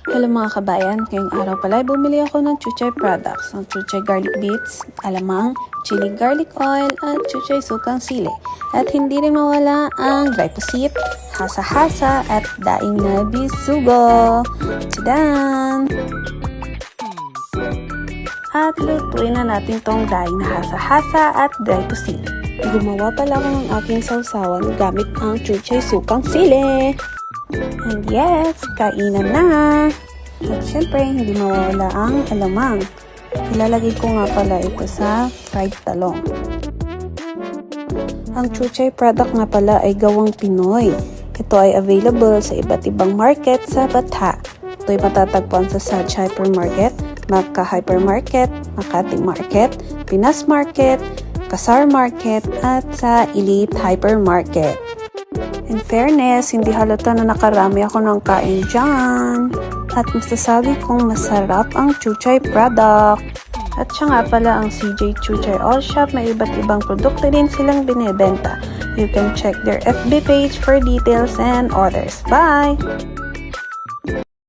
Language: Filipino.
Hello mga kabayan, ngayong araw pala bumili ako ng Chuchay products, ng Chuchay garlic bits, alamang, chili garlic oil, at Chuchay sukang sili. At hindi rin mawala ang dry pusit, hasa-hasa, at daing na bisugo. Tadaan! At lutuin na natin tong daing na hasa-hasa at dry pusit. Gumawa pala ako ng aking sausawan gamit ang Chuchay sukang sili. And yes, kainan na! At syempre, hindi mawawala ang alamang. Ilalagay ko nga pala ito sa fried talong. Ang Chuchay product nga pala ay gawang Pinoy. Ito ay available sa iba't ibang market sa Batha. Ito ay matatagpuan sa Saj Hypermarket, Macca Hypermarket, Makati Market, Pinas Market, Kasar Market, at sa Elite Hypermarket. In fairness, hindi halata na nakarami ako ng kain dyan. At masasabi kong masarap ang Chuchay product. At siya nga pala ang CJ Chuchay All Shop. May iba't ibang produkto din silang binibenta. You can check their FB page for details and orders. Bye!